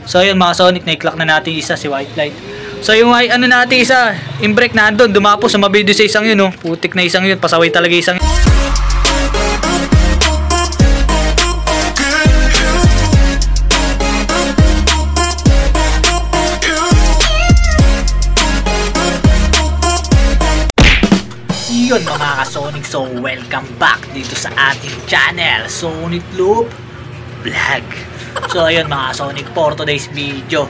So ayun mga Sonic, na-clock na natin isa si White Light. So yung ano natin isa, imbrake nandun, dumapo, sumabay doon sa isang yun, oh. Putik na isang yun, pasaway talaga isang yun. Yun mga ka-Sonic, so welcome back dito sa ating channel, Sonic Loop Vlog. So ayun mga Sonic, for today's video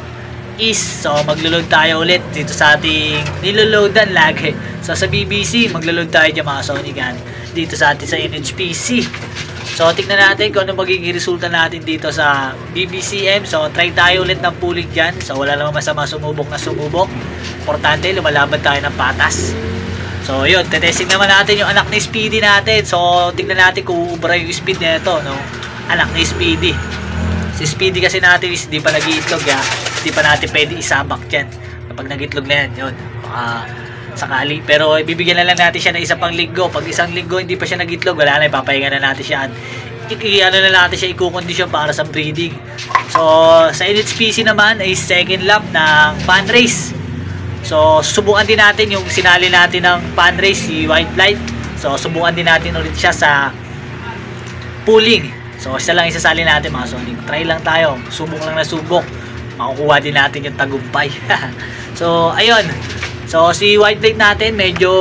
is, so maglulod tayo ulit dito sa ating niloloadan lagi. So sa BBC, maglulod tayo dyan mga Sonic yan, dito sa ating sa NHPC. So tignan natin kung ano magiging resulta natin dito sa BBCM. So try tayo ulit ng pooling dyan. So wala namang masama sumubok na sumubok. Importante, lumalaban tayo ng patas. So yun, tetesting naman natin yung anak ni Speedy natin. So tignan natin kung ubra yung speed nito, no? Anak ni Speedy. Si Speedy kasi natin is di pa nag-iitlog ya. Di pa natin pwede isabak dyan. Kapag nag-itlog na yan, yun, baka sakali. Pero ibibigyan na lang natin siya ng isa pang linggo. Pag isang linggo hindi pa siya nag-itlog, wala na, ipapahinga na natin siya. Ano na natin siya, i-condition para sa breeding. So sa NHPC naman ay second lap ng fan race. So subukan din natin yung sinali natin ng fan race, si White Light. So subukan din natin ulit siya sa pooling. So isa lang isasali natin mga Sonic. Try lang tayo, subok lang na subok, makukuha din natin yung tagumpay. So ayun, so si White Light natin medyo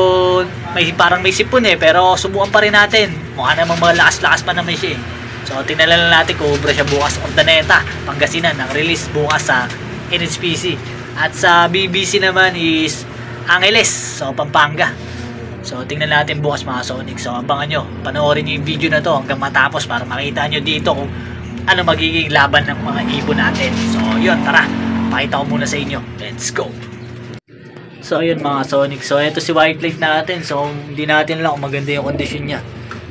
parang may sipon pero subukan pa rin natin. Mukha namang malakas-lakas pa naman siya So tingnan lang natin kung ubra siya bukas. Ordaneta, Pangasinan, ang release bukas sa NHPC. At sa BBC naman is Angeles, so Pampanga. So tingnan natin bukas mga Sonic. So abangan nyo, panoorin nyo yung video na to hanggang matapos para makita nyo dito kung ano magiging laban ng mga ibon natin. So yun, tara, pakita ko muna sa inyo. Let's go. So ayun mga Sonic, so eto si White Light natin. So hindi natin lang kung maganda yung kondisyon niya.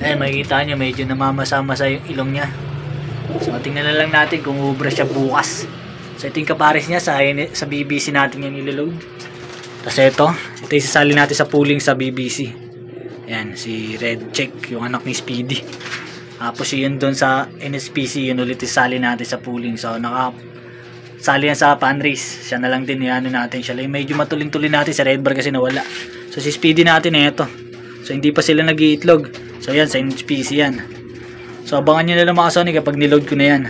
Ayan, makikita nyo medyo namamasa-masa yung ilong niya. So tingnan na lang natin kung ubra siya bukas. So ito yung kapares niya sa BBC natin yung niloload. Tapos ito yung isasali natin sa pooling sa BBC. Ayan, si Red Check, yung anak ni Speedy. Tapos yun doon sa NSPC, yun ulit isasali natin sa pooling. So nakasali yan sa fan race. Siya na lang din, ano natin siya. Medyo matuling-tuloy natin sa Red Bar kasi nawala. So si Speedy natin ito. So hindi pa sila nag-iitlog. So yan, sa NSPC yan. So abangan nyo na lang mga Sonic kapag niload ko na yan.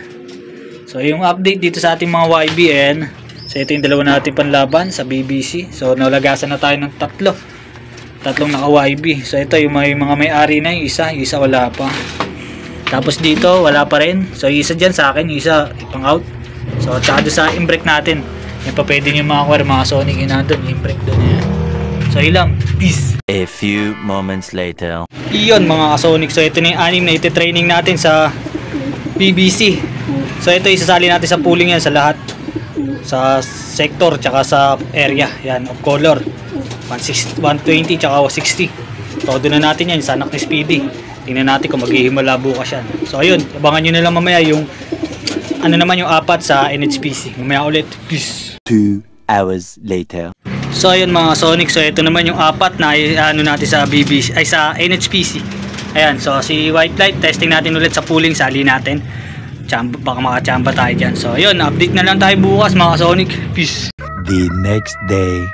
So yung update dito sa ating mga YBN. So ito yung dalawa natin panlaban sa BBC. So nalagasan na tayo ng tatlong naka YB. So ito yung mga may-ari na, yung isa wala pa. Tapos dito wala pa rin. So yung isa dyan sa akin, yung isa ipang out. So tsaka doon sa imbrake natin, yung pa pwede nyo makakuha mga Sonic, yun nandun, imbrake doon yan. So yun lang, peace. A few moments later. Iyon mga ka-Sonic. So ito na yung anim na iti-training natin sa BBC. So ito isasali natin sa pooling yan sa lahat. Sa sector tsaka sa area. Yan, of color. 120 tsaka 60. Todo na natin yan sa anak ni Speedy. Tingnan natin kung maghihimala bukas yan. So ayun, abangan nyo na lang mamaya yung ano naman yung apat sa NHPC. Mamaya ulit. Peace. 2 hours later. So ayun mga Sonic, so ito naman yung apat na ano natin sa BBC ay sa NHPC. Ayan, so si White Light testing natin ulit sa pooling, sali natin. Baka makachamba tayo dyan. So ayun, update na lang tayo bukas mga Sonic. Peace. The next day.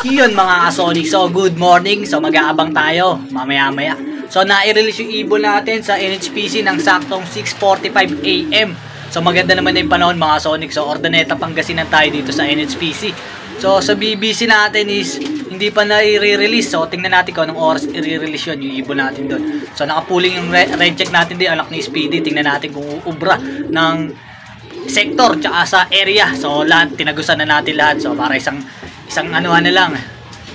Yun mga Sonic, so good morning. So mag-aabang tayo mamaya-maya. So nai-release yung ibon natin sa NHPC ng saktong 6:45 AM. So maganda naman na yung panahon mga Sonic. So Ordaneta, Pangasinan tayo dito sa NHPC. So sa BBC natin is hindi pa na-i-release. So tingnan natin kung anong oras i-release yun, yung ibon natin doon. So nakapuling yung red check natin din, anak ni Speedy. Tingnan natin kung ubra ng sector tsaka sa area. So lahat, tinagusan na natin lahat. So para isang anuhan na lang,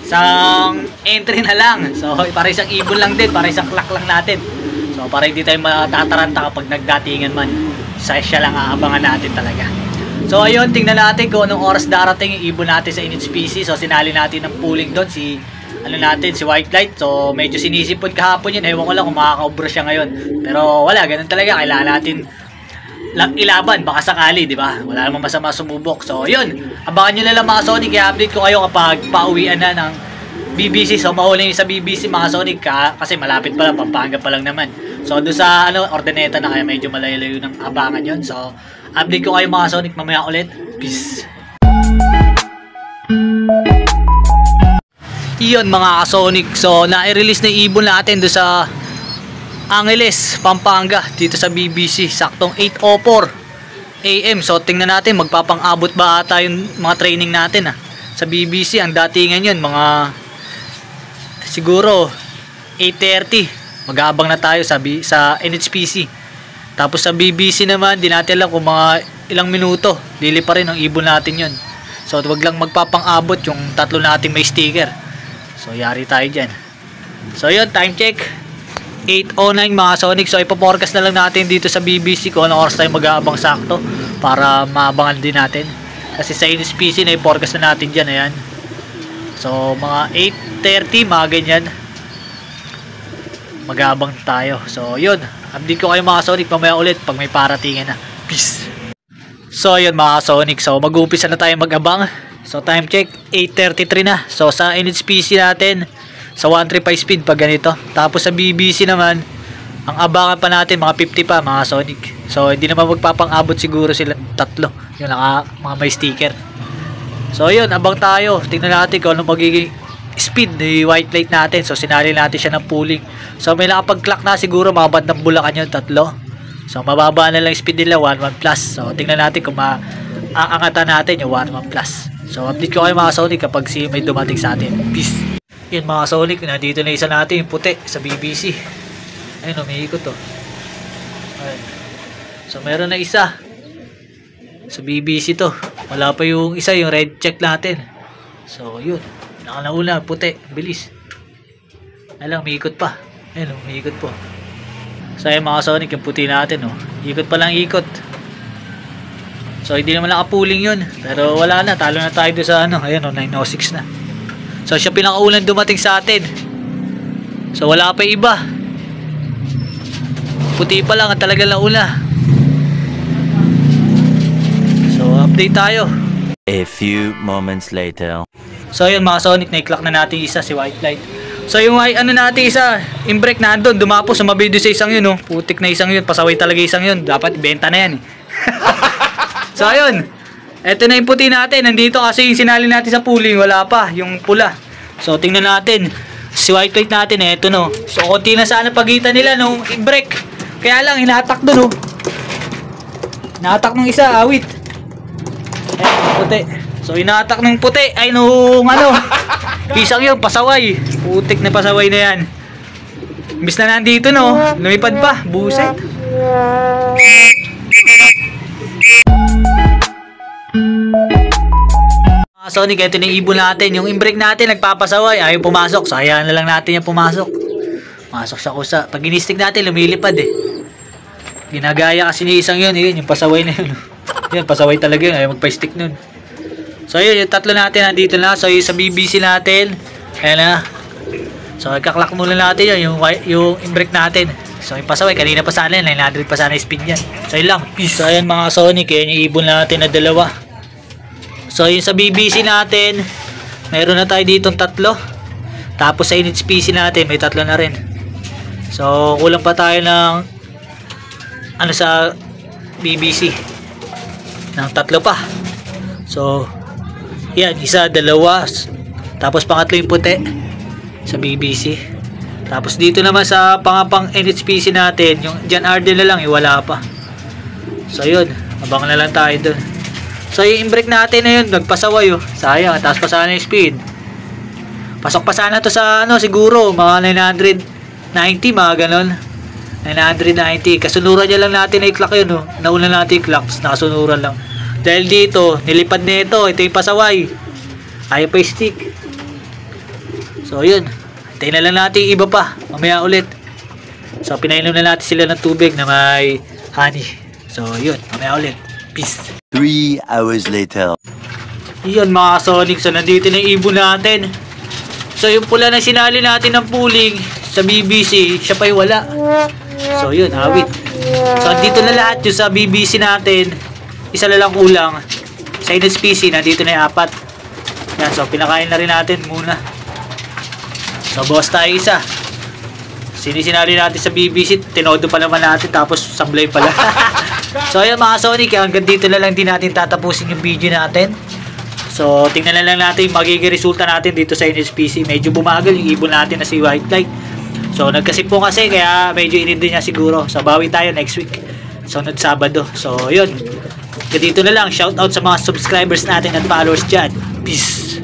isang entry na lang. So para isang ibon lang din, para isang clock lang natin. So para hindi tayo matataranta kapag nagdatingan man. Siya lang aabangan natin talaga. So ayun, tingnan natin kung anong oras darating yung ibon natin sa NHPC. So sinali natin ng pooling doon si White Light. So medyo sinisipon kahapon yun. Ewan ko lang kung makakaubra siya ngayon. Pero wala, ganun talaga. Kailangan natin lang ilaban, baka sakali, di ba? Wala namang masama sumubok. So yun, abangan nyo na lang mga Sonic. I-update ko kayo kapag pauwian na ng BBC. So mahuling sa BBC mga Sonic kasi malapit pa lang, Pampanga pa lang naman. So doon sa Ordaneta na, kaya medyo malayo ng abangan yun. So Update ko kayo mga Sonic mamaya ulit. Peace. Yun mga Sonic. So na-release na yung ibon natin doon sa Angeles, Pampanga, dito sa BBC. Saktong 8:04 AM. So tingnan natin magpapang-abot ba ata yung mga training natin sa BBC. Ang datingan yun mga siguro 8:30. Mag-aabang na tayo sa NHPC. Tapos sa BBC naman, di natin alam kung mga ilang minuto lili pa rin ang ibon natin yun. So wag lang magpapang-abot yung tatlo natin may sticker. So yari tayo dyan. So yun, time check 8:09 mga Sonic. So ipo-forecast na lang natin dito sa BBC kung anong oras tayo mag-aabang sakto para maabangan din natin. Kasi sa NSPC na i-forecast na natin dyan. Ayan. So mga 8:30 mga ganyan mag-aabang tayo. So yun, update ko kayo mga Sonic mamaya ulit pag may paratingan na. Peace. So yun mga Sonic, so mag-umpisa na tayo mag-abang. So time check 8:33 na. So sa NHPC natin sa 135 speed pag ganito. Tapos sa BBC naman ang abangan pa natin mga 50 pa mga Sonic. So hindi naman magpapang-abot siguro sila tatlo yung mga may sticker. So yun, abang tayo. Tingnan natin kung ano magiging speed ni white light natin. So sinali natin siya ng pooling. So may nakapag-clock na siguro mga bandang Bulacan yung tatlo. So mababa na lang speed nila 11 plus. So tingnan natin kung aangatan natin yung 11 plus. So update ko kayo mga Sonic kapag may dumating sa atin. Peace. Yun mga Sonic, nandito na isa natin yung puti sa BBC. Ayun, umiikot to. Ayun. So meron na isa sa BBC to. Wala pa yung isa, yung red check natin. So yun, nakalauna, puti, bilis. Ayun, umiikot pa. Ayun, umiikot po. So ayun mga Sonic, yung puti natin ikot pa lang ikot. So hindi naman nakapuling yun. Pero wala na, talo na tayo doon sa ayun 906 na. So siya pinakaunang dumating sa atin. So wala pa iba. Puti pa lang ang talaga nauna. So update tayo. A few moments later. So ayun mga Sonic, na-clock na natin isa si white light. So yung natin isa, in-break na doon, dumapo, sumabi doon sa isang yun putik na isang yun, pasaway talaga isang yun. Dapat benta na yan So ayun, eto na yung puti natin. Nandito kasi yung sinali natin sa pooling, wala pa, yung pula. So tingnan natin, si white light natin eto So konti na sana pagitan nila nung i-break. Kaya lang, hinatak doon Hinatak nung isa, awit. Puti. So inatak ng puti, ay nung isang yun, pasaway. Putik na pasaway na yan. Imbis na nandito lumipad pa, buset. Sonic, ito na yung ibon natin. Yung in-break natin, nagpapasaway. Ayaw pumasok. Sayang na lang natin yung pumasok. Masok sa kusa. Pag in-stick natin, lumilipad Ginagaya kasi ni isang yun. Yun, yung pasaway na yun. Yun, pasaway talaga yun. Ayaw magpa-stick nun. So yun, yung tatlo natin nandito na. So yung sa BBC natin, ayan na. So nagkaklak muna natin yun, yung in-break natin. So yung pasaway, kanina pa sana yun. 900 pa sana yung speed yan. So yun lang. Peace. So ayan mga Sonic, yun yung ibon natin na dalawa. So yung sa BBC natin, meron na tayo ditong tatlo. Tapos sa NHPC natin, may tatlo na rin. So kulang pa tayo ng sa BBC ng tatlo pa. So yan, isa, dalawa, tapos pangatlo yung puti sa BBC. Tapos dito naman sa pang NHPC natin, yung John Arden na lang, wala pa. So yun, abang na lang tayo dun. So yung in-break natin na yun, nagpasaway sayang, taas pa sana yung speed. Pasok pa sana to sa siguro mga 990, mga ganon. 990, kasunuran niya lang natin na i-clock yun nauna natin i-clock, nakasunuran lang. Dahil dito, nilipad na ito yung pasaway. Ayaw pa stick. So yun, hintayin na lang natin iba pa, mamaya ulit. So pinainom na natin sila ng tubig na may honey. So yun, mamaya ulit. Peace. 3 hours later. Yun mga Sonic, so nandito na yung ibon natin. So yung pula na sinali natin ng pooling sa BBC, siya pa yung wala. So yun, awit. So dito na lahat yung sa BBC natin. Isa na lang kulang. Sa NSPC, nandito na yung 4. Yan, so pinakain na rin natin muna. So boss tayo isa. Sinisinali natin sa BBC, tinodo pa naman natin, tapos sablay pala. So ayun mga Sonic, hanggang dito na lang din natin tatapusin yung video natin. So tingnan na lang natin yung magiging resulta natin dito sa NSPC. Medyo bumagal yung ibon natin na si White Light. So nagkasip po kasi kaya medyo inindi niya siguro. So bawi tayo next week, sunod Sabado. So yun, dito na lang, shout out sa mga subscribers natin at followers dyan. Peace.